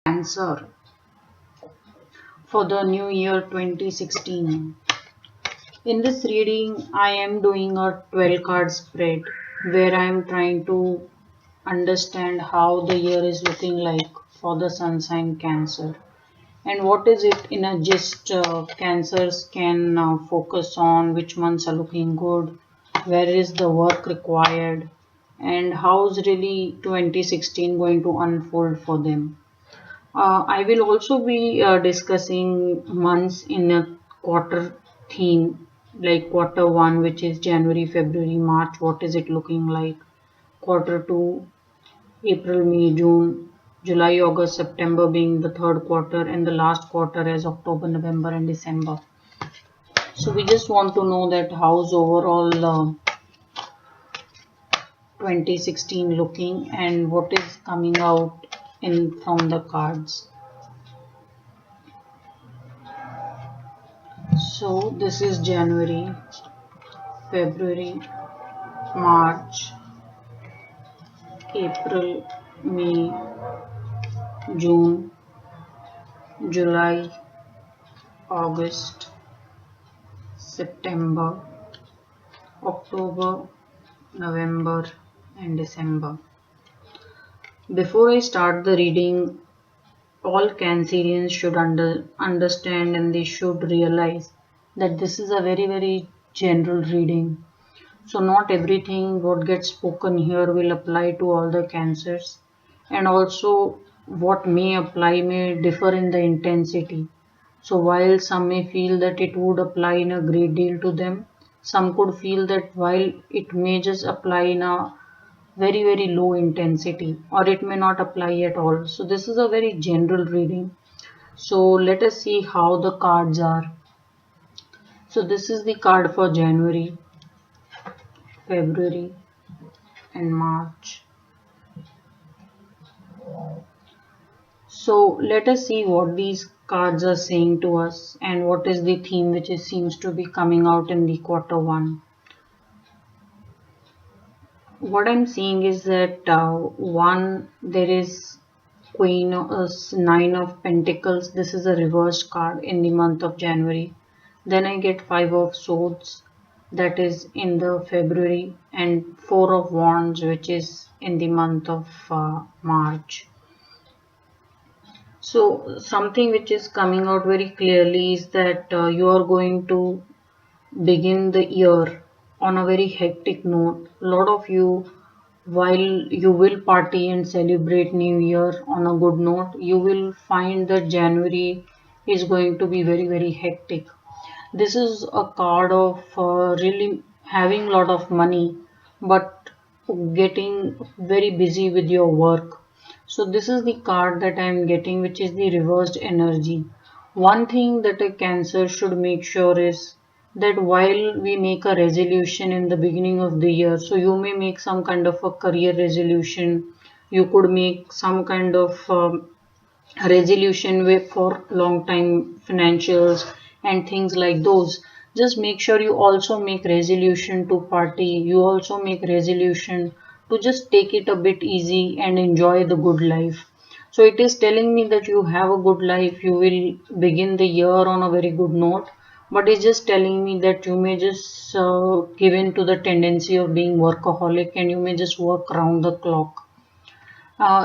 Cancer for the new year 2016. In this reading, I am doing a 12 card spread where I am trying to understand how the year is looking like for the sun sign Cancer and what is it in a gist Cancers can focus on, which months are looking good, where is the work required, and how's really 2016 going to unfold for them. I will also be discussing months in a quarter theme, like quarter one, which is January, February, March. What is it looking like? Quarter two, April, May, June, July, August, September being the third quarter, and the last quarter as October, November, and December. So we just want to know that how's overall 2016 looking and what is coming out in from the cards. So this is January, February, March, April, May, June, July, August, September, October, November, and December. Before I start the reading, all Cancerians should understand and they should realize that this is a very general reading. So not everything what gets spoken here will apply to all the Cancers, and also what may apply may differ in the intensity. So while some may feel that it would apply in a great deal to them, some could feel that while it may just apply in a very low intensity, or it may not apply at all. So this is a very general reading. So let us see how the cards are. So this is the card for January, February, and March. So let us see what these cards are saying to us and what is the theme which seems to be coming out in the quarter one. What I'm seeing is that one, there is Nine of Pentacles. This is a reversed card in the month of January. Then I get Five of Swords, that is in the February, and Four of Wands, which is in the month of March. So something which is coming out very clearly is that you are going to begin the year on a very hectic note. A lot of you, while you will party and celebrate New Year on a good note, you will find that January is going to be very hectic. This is a card of really having a lot of money, but getting very busy with your work. So this is the card that I am getting, which is the reversed energy. One thing that a Cancer should make sure is that while we make a resolution in the beginning of the year, so you may make some kind of a career resolution, you could make some kind of resolution with for long time financials and things like those. Just make sure you also make resolution to party, you also make resolution to just take it a bit easy and enjoy the good life. So it is telling me that you have a good life, you will begin the year on a very good note, but it's just telling me that you may just give in to the tendency of being workaholic and you may just work around the clock.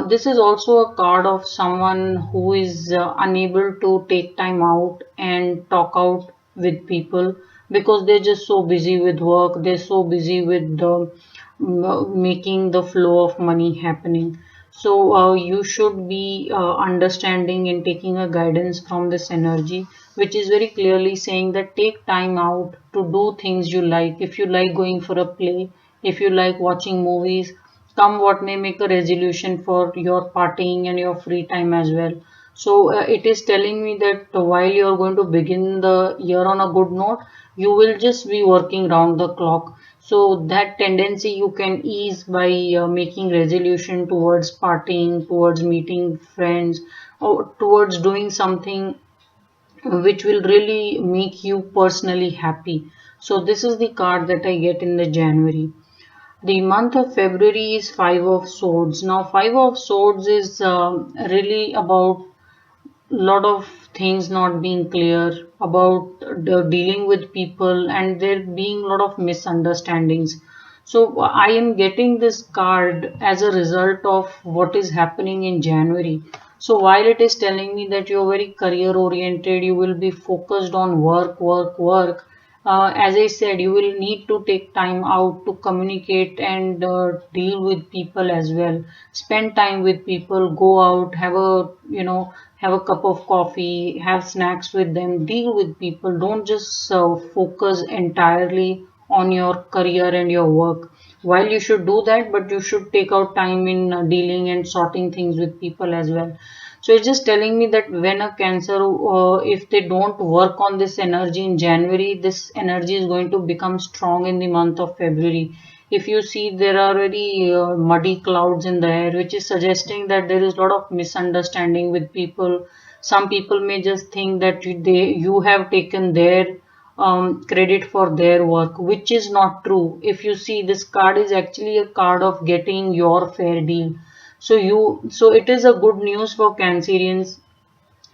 This is also a card of someone who is unable to take time out and talk out with people because they're just so busy with work, they're so busy with the making the flow of money happening. So you should be understanding and taking a guidance from this energy, which is very clearly saying that take time out to do things you like. If you like going for a play, if you like watching movies, come what may, make a resolution for your partying and your free time as well. So it is telling me that while you are going to begin the year on a good note, you will just be working round the clock. So that tendency you can ease by making resolution towards partying, towards meeting friends, or towards doing something which will really make you personally happy. So this is the card that I get in the January. The month of February is Five of Swords. Now, Five of Swords is really about lot of things not being clear about the dealing with people, and there being a lot of misunderstandings. So I am getting this card as a result of what is happening in January. So while it is telling me that you're very career oriented, you will be focused on work, work, work. As I said, you will need to take time out to communicate and deal with people as well. Spend time with people, go out, have a, have a cup of coffee, have snacks with them, deal with people. Don't just focus entirely on your career and your work. While you should do that, but you should take out time in dealing and sorting things with people as well. So it's just telling me that when a Cancer, if they don't work on this energy in January, this energy is going to become strong in the month of February. If you see, there are very muddy clouds in the air, which is suggesting that there is a lot of misunderstanding with people. Some people may just think that you have taken their credit for their work, which is not true. If you see, this card is actually a card of getting your fair deal. So it is a good news for Cancerians.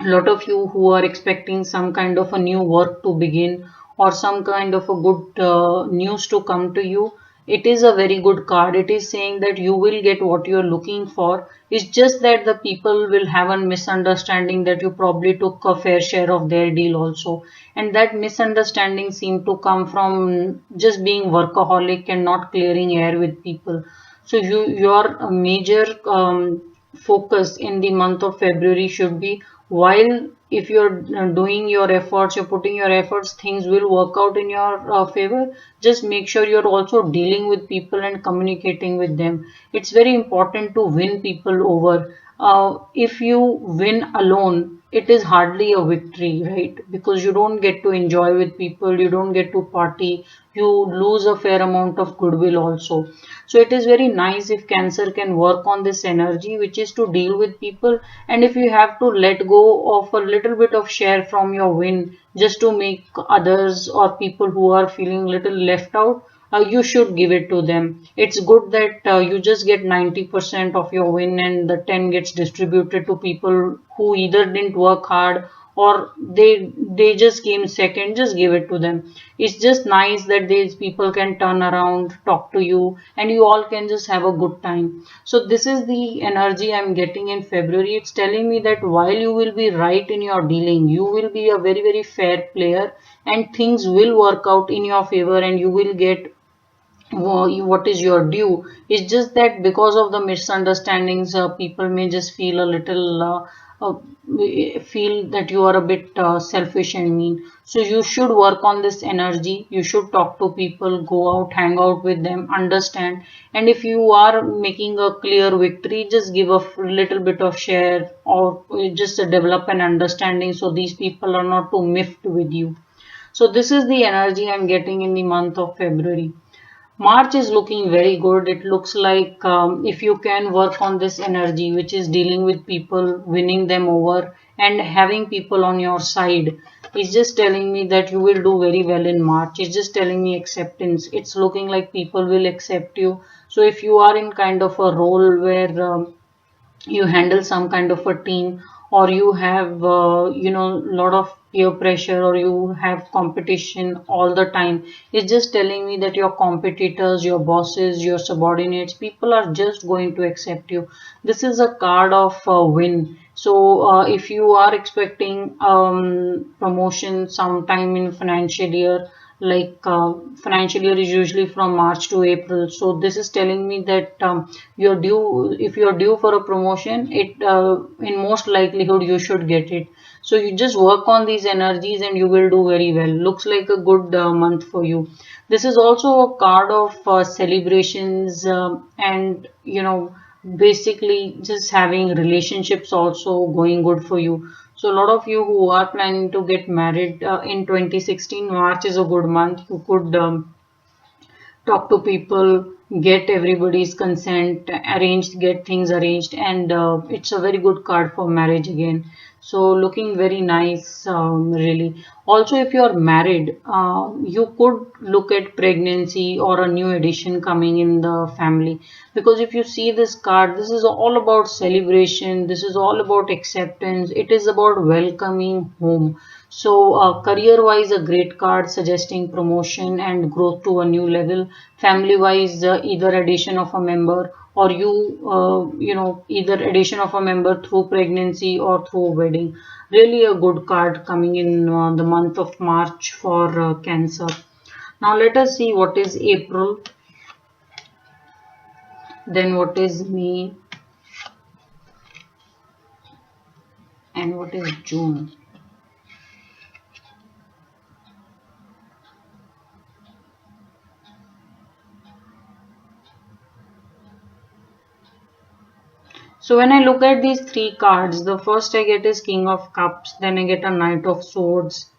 A lot of you who are expecting some kind of a new work to begin, or some kind of a good news to come to you, it is a very good card. It is saying that you will get what you are looking for. It's just that the people will have a misunderstanding that you probably took a fair share of their deal also, and that misunderstanding seemed to come from just being workaholic and not clearing air with people. So your major focus in the month of February should be, while if you're doing your efforts, you're putting your efforts, things will work out in your favor. Just make sure you're also dealing with people and communicating with them. It's very important to win people over. If you win alone, it is hardly a victory, right? Because you don't get to enjoy with people, you don't get to party, you lose a fair amount of goodwill also. So it is very nice if Cancer can work on this energy, which is to deal with people. And if you have to let go of a little bit of share from your win just to make others or people who are feeling little left out, you should give it to them. It's good that you just get 90% of your win and the 10 gets distributed to people who either didn't work hard or they just came second. Just give it to them. It's just nice that these people can turn around, talk to you, and you all can just have a good time. So this is the energy I'm getting in February. It's telling me that while you will be right in your dealing, you will be a very, very fair player, and things will work out in your favor, and you will get what is your due. It's just that because of the misunderstandings, people may just feel a little feel that you are a bit selfish and mean. So you should work on this energy. You should talk to people, go out, hang out with them, understand. And if you are making a clear victory, just give a little bit of share, or just develop an understanding so these people are not too miffed with you. So this is the energy I'm getting in the month of February. March is looking very good. It looks like if you can work on this energy, which is dealing with people, winning them over, and having people on your side, it's just telling me that you will do very well in March. It's just telling me acceptance. It's looking like people will accept you. So if you are in kind of a role where you handle some kind of a team, or you have lot of peer pressure, or you have competition all the time, it's just telling me that your competitors, your bosses, your subordinates, people are just going to accept you. This is a card of win. So if you are expecting promotion sometime in financial year, like financial year is usually from March to April. So this is telling me that you're due, if you're due for a promotion, it in most likelihood you should get it. So you just work on these energies and you will do very well. Looks like a good month for you. This is also a card of celebrations, and basically just having relationships also going good for you. So a lot of you who are planning to get married in 2016, March is a good month. You could talk to people, get everybody's consent, get things arranged, and it's a very good card for marriage again. So looking very nice, really. Also, if you are married, you could look at pregnancy or a new addition coming in the family. Because if you see this card, this is all about celebration. This is all about acceptance. It is about welcoming home. So, career-wise, a great card suggesting promotion and growth to a new level. Family-wise, either addition of a member or either addition of a member through pregnancy or through wedding. Really a good card coming in the month of March for Cancer. Now, let us see what is April, then what is May, and what is June. So when I look at these three cards, the first I get is King of Cups, then I get a Knight of Swords,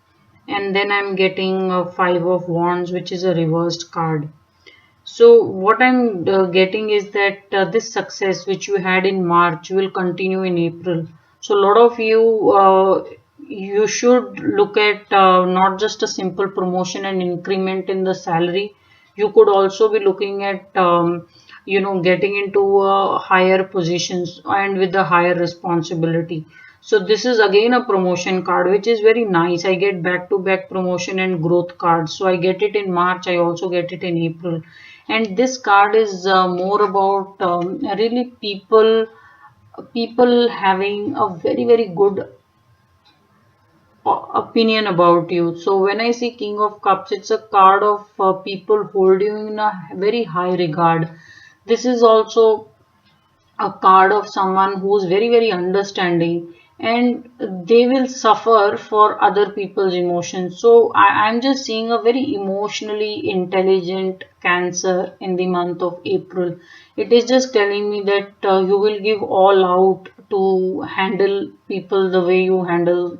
and then I'm getting a Five of Wands, which is a reversed card. So what I'm getting is that this success which you had in March will continue in April. So a lot of you should look at not just a simple promotion and increment in the salary. You could also be looking at getting into higher positions and with the higher responsibility. So this is again a promotion card, which is very nice. I get back-to-back promotion and growth cards. So I get it in March. I also get it in April. And this card is more about really people having a very good opinion about you. So when I see King of Cups, it's a card of people hold you in a very high regard. This is also a card of someone who's very understanding, and they will suffer for other people's emotions. So I'm just seeing a very emotionally intelligent Cancer in the month of April. It is just telling me that you will give all out to handle people the way you handle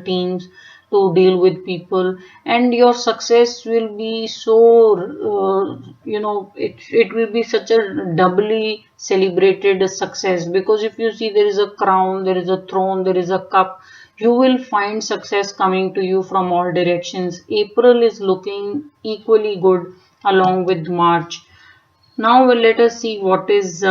teams, to deal with people, and your success will be so it will be such a doubly celebrated success. Because if you see, there is a crown, there is a throne, there is a cup, you will find success coming to you from all directions. April is looking equally good along with March. Now let us see what is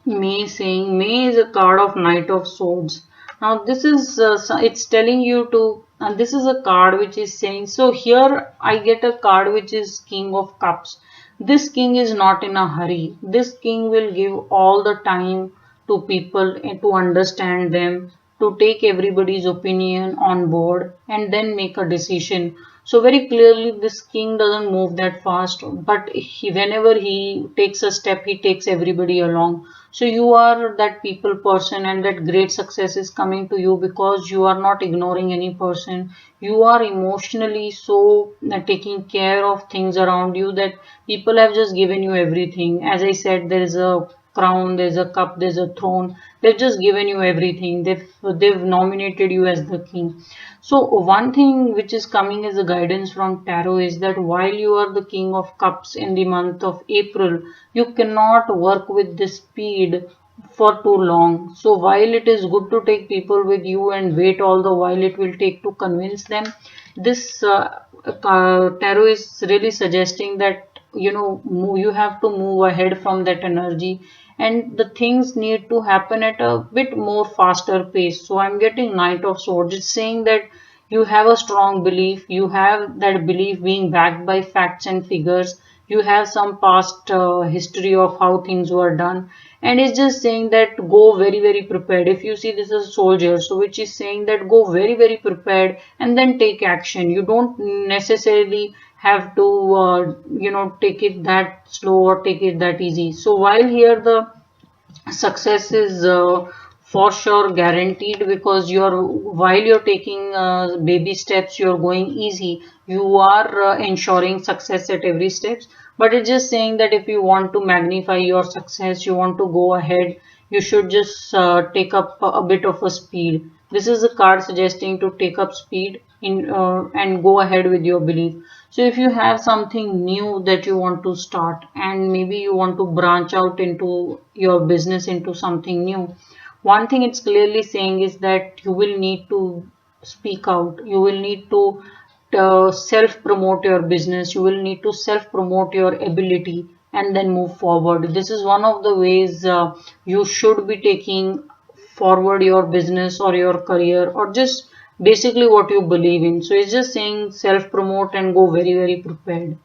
May saying. May is a card of Knight of Swords. Now this is it's telling you to, and this is a card which is saying, so here I get a card which is King of Cups. This king is not in a hurry. This king will give all the time to people and to understand them, to take everybody's opinion on board and then make a decision. So very clearly this king doesn't move that fast, but whenever he takes a step, he takes everybody along. So you are that people person, and that great success is coming to you because you are not ignoring any person. You are emotionally so taking care of things around you that people have just given you everything. As I said, there is a crown, there's a cup, there's a throne. They've just given you everything. They've nominated you as the king. So one thing which is coming as a guidance from tarot is that while you are the King of Cups in the month of April, you cannot work with this speed for too long. So while it is good to take people with you and wait all the while it will take to convince them, this tarot is really suggesting that you have to move ahead from that energy, and the things need to happen at a bit more faster pace. So I'm getting Knight of Swords. It's saying that you have a strong belief, you have that belief being backed by facts and figures, you have some past history of how things were done, and it's just saying that go very prepared. If you see, this is a soldier, so which is saying that go very prepared and then take action. You don't necessarily have to take it that slow or take it that easy. So while here the success is for sure guaranteed, because you're while you're taking baby steps, you're going easy, you are ensuring success at every steps. But it's just saying that if you want to magnify your success, you want to go ahead, you should just take up a bit of a speed. This is a card suggesting to take up speed. and go ahead with your belief. So if you have something new that you want to start, and maybe you want to branch out into your business into something new, one thing it's clearly saying is that you will need to speak out. You will need to self promote your business. You will need to self promote your ability and then move forward. This is one of the ways you should be taking forward your business or your career, or just basically what you believe in. So it's just saying self promote and go very, very prepared.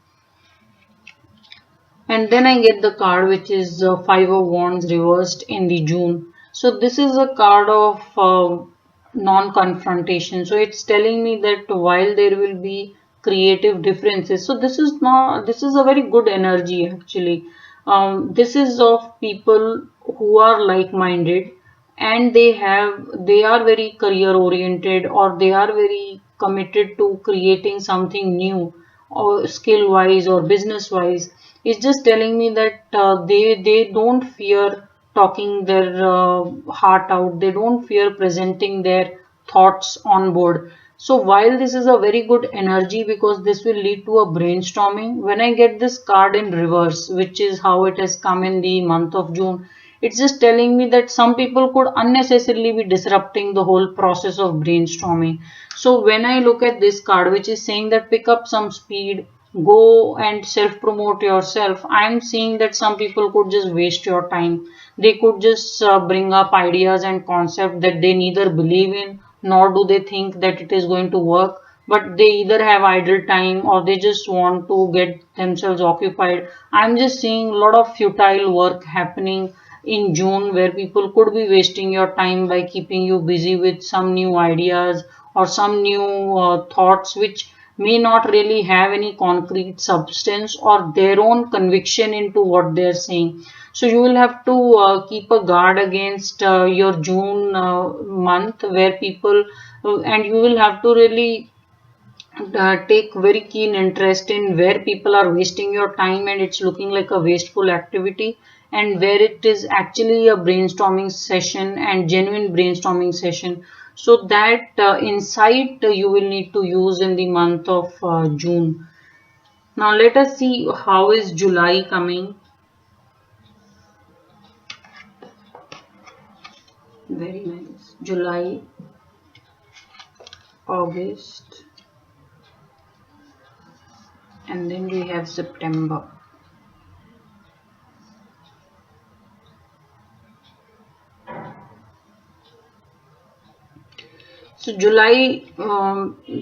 And then I get the card which is Five of Wands reversed in the June. So this is a card of non-confrontation. So it's telling me that while there will be creative differences, so this is a very good energy actually. This is of people who are like-minded, and they are very career oriented, or they are very committed to creating something new, or skill wise or business wise. It's just telling me that they don't fear talking their heart out. They don't fear presenting their thoughts on board. So while this is a very good energy, because this will lead to a brainstorming, when I get this card in reverse, which is how it has come in the month of June, it's just telling me that some people could unnecessarily be disrupting the whole process of brainstorming. So when I look at this card, which is saying that pick up some speed, go and self promote yourself, I'm seeing that some people could just waste your time. They could just bring up ideas and concepts that they neither believe in, nor do they think that it is going to work, but they either have idle time or they just want to get themselves occupied. I'm just seeing a lot of futile work happening in June, where people could be wasting your time by keeping you busy with some new ideas or some new thoughts which may not really have any concrete substance or their own conviction into what they're saying. So you will have to keep a guard against your June month, where people and you will have to really take very keen interest in where people are wasting your time and it's looking like a wasteful activity, and where it is actually a brainstorming session and genuine brainstorming session. So that insight you will need to use in the month of June. Now let us see how is July coming. Very nice. July, August, and then we have September. So July,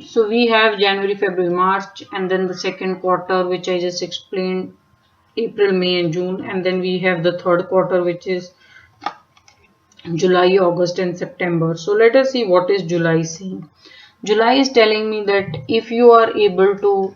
so we have January, February, March, and then the second quarter, which I just explained, April, May, and June, and then we have the third quarter, which is July, August, and September. So let us see what is July saying. July is telling me that if you are able to,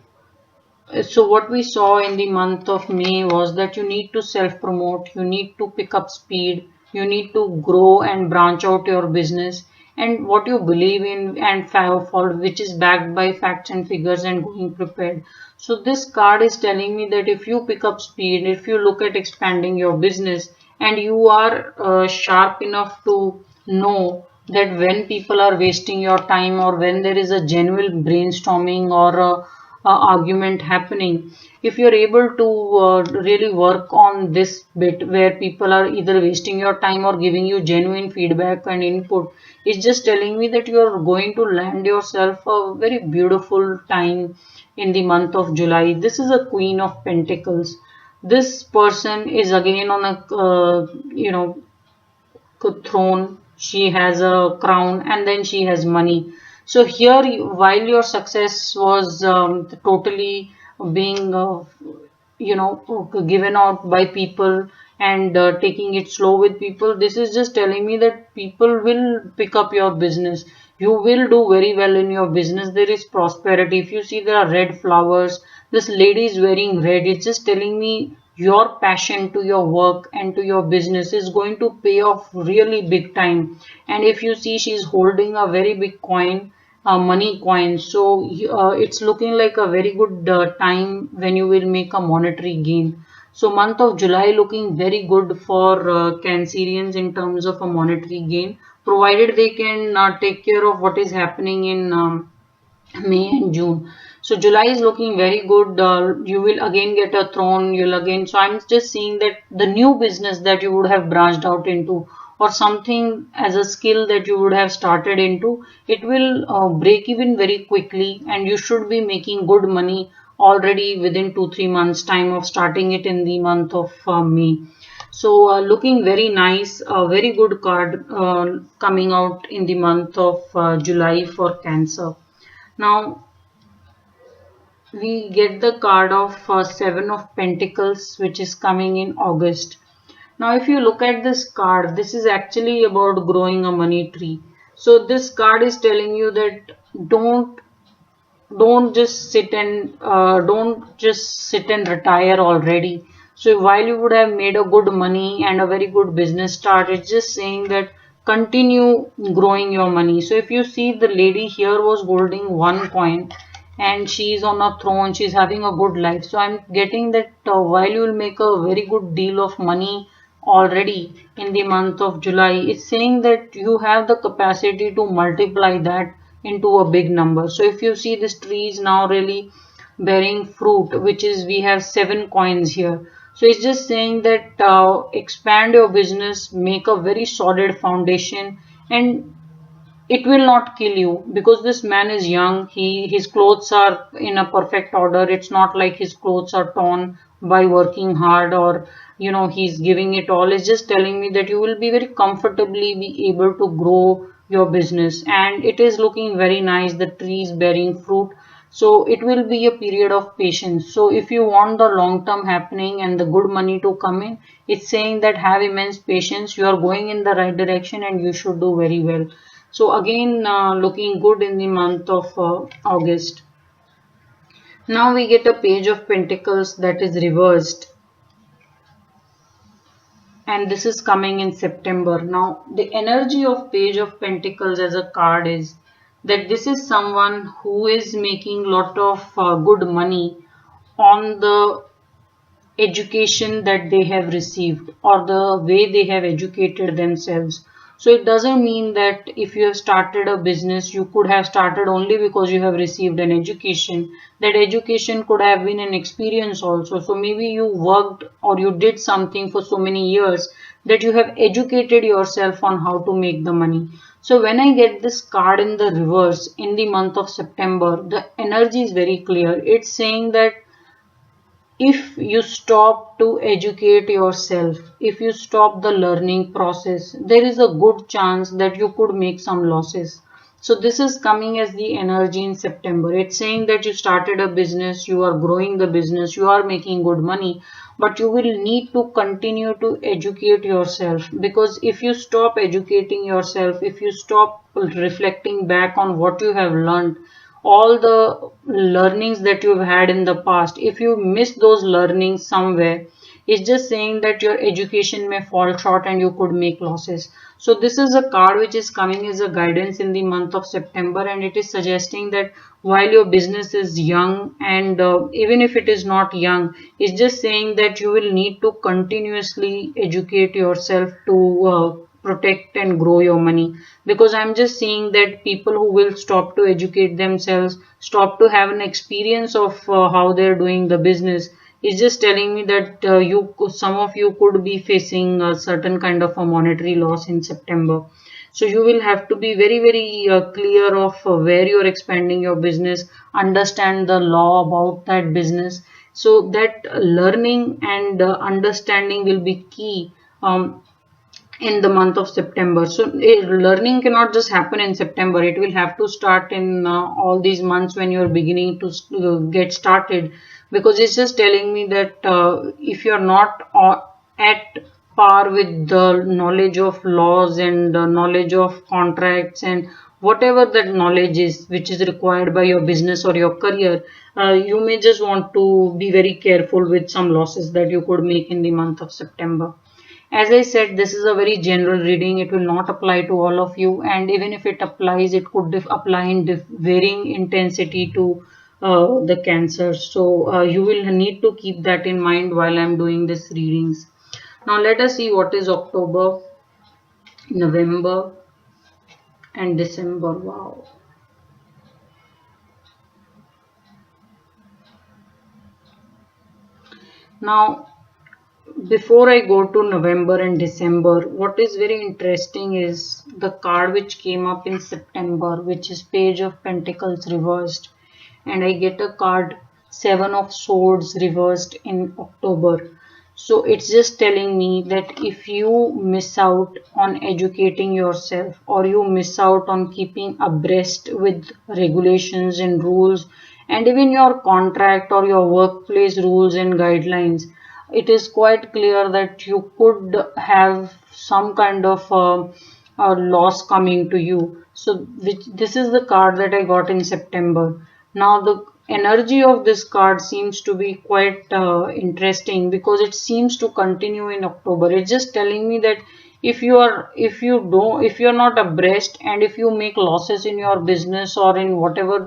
so what we saw in the month of May was that you need to self promote, you need to pick up speed, you need to grow and branch out your business and what you believe in and follow, which is backed by facts and figures and going prepared. So this card is telling me that if you pick up speed, if you look at expanding your business and you are sharp enough to know that when people are wasting your time or when there is a genuine brainstorming or a argument happening, if you're able to really work on this bit where people are either wasting your time or giving you genuine feedback and input, it's just telling me that you're going to land yourself a very beautiful time in the month of July. This is a Queen of Pentacles. This person is again on a throne, she has a crown, and then she has money. So here, while your success was totally being, given out by people and taking it slow with people, this is just telling me that people will pick up your business. You will do very well in your business. There is prosperity. If you see there are red flowers, this lady is wearing red. It's just telling me your passion to your work and to your business is going to pay off really big time. And if you see, she's holding a very big coin, a money coin. So it's looking like a very good time when you will make a monetary gain. So month of July looking very good for Cancerians in terms of a monetary gain, provided they can take care of what is happening in May and June. So July is looking very good. You will again get a throne. You'll again. So I'm just seeing that the new business that you would have branched out into, or something as a skill that you would have started into, it will break even very quickly, and you should be making good money already within 2-3 months time of starting it in the month of May. So looking very nice, a very good card coming out in the month of July for Cancer. Now we get the card of Seven of Pentacles, which is coming in August. Now, if you look at this card, this is actually about growing a money tree. So this card is telling you that don't don't just sit and retire already. So while you would have made a good money and a very good business start, it's just saying that continue growing your money. So if you see, the lady here was holding one coin and she's on a throne, she's having a good life. So I'm getting that while you will make a very good deal of money already in the month of July, it's saying that you have the capacity to multiply that into a big number. So if you see, this tree is now really bearing fruit, which is, we have 7 coins here. So it's just saying that expand your business, make a very solid foundation, and it will not kill you, because this man is young. His clothes are in a perfect order. It's not like his clothes are torn by working hard, or he's giving it all. It's just telling me that you will be very comfortably be able to grow your business, and it is looking very nice. The tree is bearing fruit, so it will be a period of patience. So if you want the long term happening and the good money to come in, it's saying that have immense patience. You are going in the right direction and you should do very well. So again, looking good in the month of August. Now we get a page of pentacles that is reversed, and this is coming in September. Now the energy of page of pentacles as a card is that this is someone who is making lot of good money on the education that they have received, or the way they have educated themselves. So it doesn't mean that if you have started a business, you could have started only because you have received an education. That education could have been an experience also. So maybe you worked or you did something for so many years that you have educated yourself on how to make the money. So when I get this card in the reverse in the month of September, the energy is very clear. It's saying that if you stop to educate yourself, if you stop the learning process, there is a good chance that you could make some losses. So this is coming as the energy in September. It's saying that you started a business, you are growing the business, you are making good money, but you will need to continue to educate yourself, because if you stop educating yourself, if you stop reflecting back on what you have learned, all the learnings that you've had in the past, if you miss those learnings somewhere, it's just saying that your education may fall short and you could make losses. So this is a card which is coming as a guidance in the month of September, and it is suggesting that while your business is young, and even if it is not young, it's just saying that you will need to continuously educate yourself to protect and grow your money. Because I'm just seeing that people who will stop to educate themselves, stop to have an experience of how they're doing the business, is just telling me that some of you could be facing a certain kind of a monetary loss in September. So you will have to be very, very clear of where you're expanding your business, understand the law about that business. So that learning and understanding will be key in the month of September. So learning cannot just happen in September. It will have to start in all these months when you're beginning to get started, because it's just telling me that if you're not at par with the knowledge of laws and knowledge of contracts and whatever that knowledge is which is required by your business or your career, you may just want to be very careful with some losses that you could make in the month of September. As I said, this is a very general reading. It will not apply to all of you, and even if it applies, it could apply in varying intensity to the cancer. So you will need to keep that in mind while I'm doing this readings. Now let us see what is October, November, and December. Wow. Now, before I go to November and December, what is very interesting is the card which came up in September, which is Page of Pentacles reversed, and I get a card Seven of Swords reversed in October. So it's just telling me that if you miss out on educating yourself, or you miss out on keeping abreast with regulations and rules, and even your contract or your workplace rules and guidelines, it is quite clear that you could have some kind of loss coming to you. So this is the card that I got in September. Now the energy of this card seems to be quite interesting, because it seems to continue in October. It's just telling me that if you're not abreast, and if you make losses in your business or in whatever,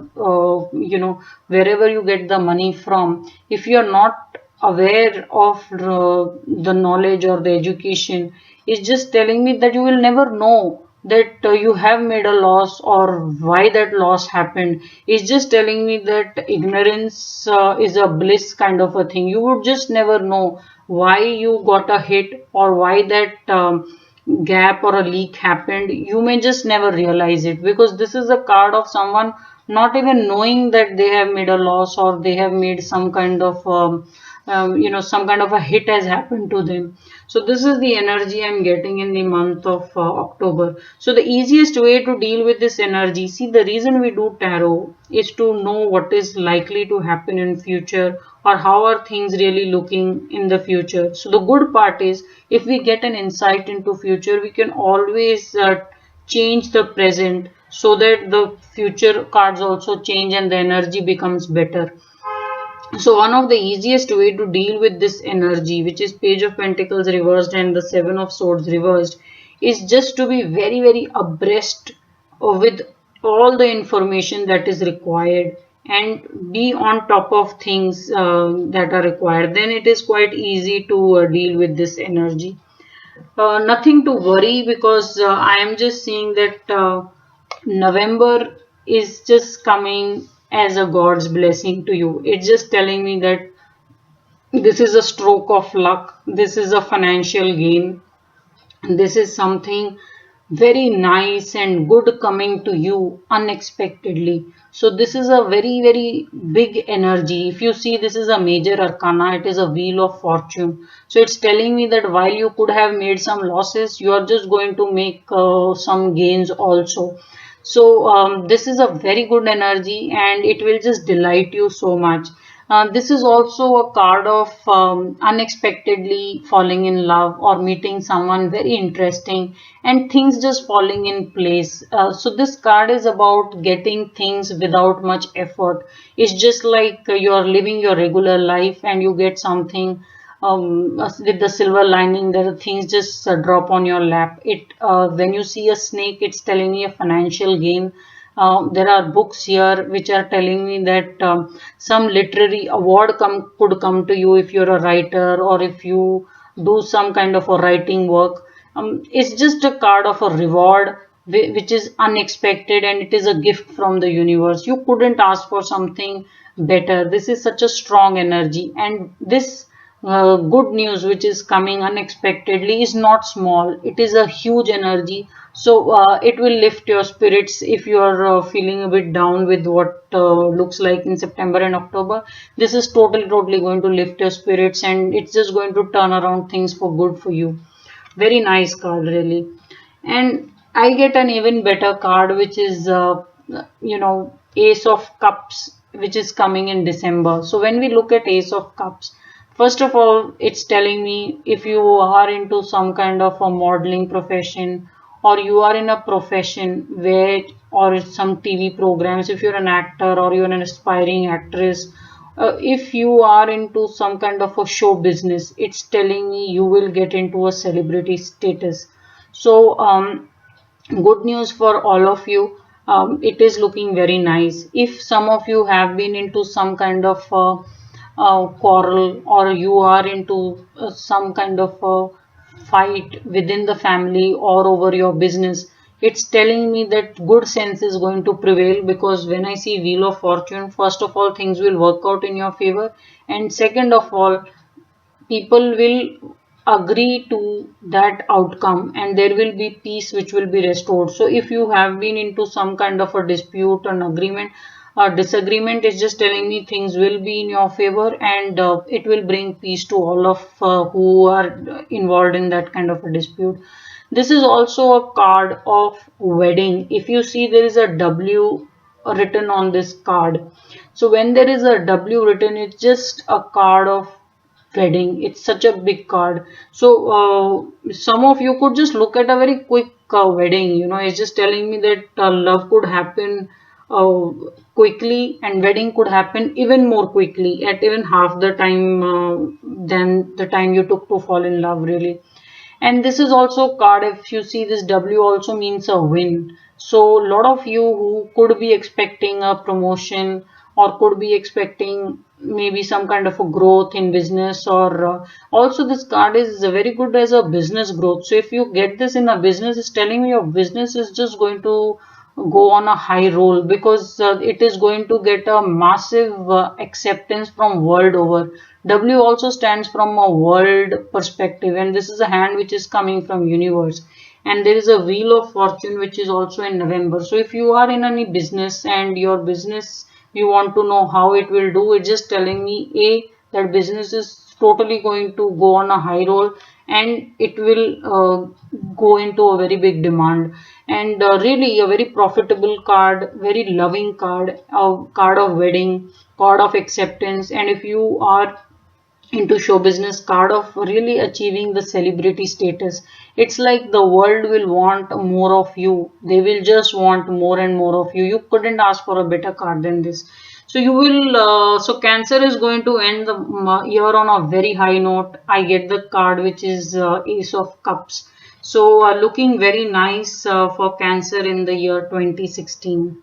wherever you get the money from, if you're not aware of the knowledge or the education, it's just telling me that you will never know that you have made a loss or why that loss happened. It's just telling me that ignorance is a bliss kind of a thing. You would just never know why you got a hit, or why that gap or a leak happened. You may just never realize it, because this is a card of someone not even knowing that they have made a loss, or they have made some kind of some kind of a hit has happened to them. So this is the energy I'm getting in the month of October. So the easiest way to deal with this energy, see, the reason we do tarot is to know what is likely to happen in future, or how are things really looking in the future. So the good part is, if we get an insight into future, we can always change the present, so that the future cards also change and the energy becomes better. So one of the easiest way to deal with this energy, which is Page of Pentacles reversed and the Seven of Swords reversed, is just to be very, very abreast with all the information that is required, and be on top of things that are required. Then it is quite easy to deal with this energy. Nothing to worry, because I am just seeing that November is just coming as a God's blessing to you. It's just telling me that this is a stroke of luck, this is a financial gain, this is something very nice and good coming to you unexpectedly. So this is a very, very big energy. If you see, this is a major arcana, it is a wheel of fortune. So it's telling me that while you could have made some losses, you are just going to make some gains also. So this is a very good energy, and it will just delight you so much. This is also a card of unexpectedly falling in love, or meeting someone very interesting, and things just falling in place. So this card is about getting things without much effort. It's just like you are living your regular life, and you get something with the silver lining, that things just drop on your lap. When you see a snake, it's telling me a financial gain. There are books here which are telling me that some literary award could come to you if you're a writer, or if you do some kind of a writing work. It's just a card of a reward which is unexpected, and it is a gift from the universe. You couldn't ask for something better. This is such a strong energy, and this good news which is coming unexpectedly is not small. It is a huge energy. So it will lift your spirits if you are feeling a bit down with what looks like in September and October. This is totally going to lift your spirits, and it's just going to turn around things for good for you. Very nice card, really. And I get an even better card, which is Ace of Cups, which is coming in December. So when we look at Ace of Cups, first of all, it's telling me if you are into some kind of a modeling profession, or you are in a profession where, or some TV programs, if you're an actor or you're an aspiring actress, if you are into some kind of a show business, it's telling me you will get into a celebrity status. So good news for all of you. It is looking very nice. If some of you have been into some kind of quarrel, or you are into some kind of fight within the family or over your business, it's telling me that good sense is going to prevail, because when I see Wheel of Fortune, first of all, things will work out in your favor, and second of all, people will agree to that outcome, and there will be peace which will be restored. So if you have been into some kind of a dispute, an agreement or disagreement, is just telling me things will be in your favor, and it will bring peace to all of who are involved in that kind of a dispute. This is also a card of wedding. If you see, there is a W written on this card. So when there is a W written, it's just a card of wedding. It's such a big card. So some of you could just look at a very quick wedding. It's just telling me that love could happen uh, quickly, and wedding could happen even more quickly at even half the time than the time you took to fall in love, really. And this is also card, if you see, this W also means a win. So a lot of you who could be expecting a promotion, or could be expecting maybe some kind of a growth in business, or also this card is very good as a business growth. So if you get this in a business, it's telling me your business is just going to go on a high roll, because it is going to get a massive acceptance from world over. W also stands from a world perspective, and this is a hand which is coming from universe. And there is a wheel of fortune which is also in November. So if you are in any business, and your business, you want to know how it will do, it's just telling me that business is totally going to go on a high roll, and it will go into a very big demand, and really a very profitable card, very loving card, a card of wedding, card of acceptance. And if you are into show business, card of really achieving the celebrity status. It's like the world will want more of you. They will just want more and more of you. You couldn't ask for a better card than this. So you will so Cancer is going to end the year on a very high note. I get the card which is Ace of Cups. So looking very nice for Cancer in the year 2016.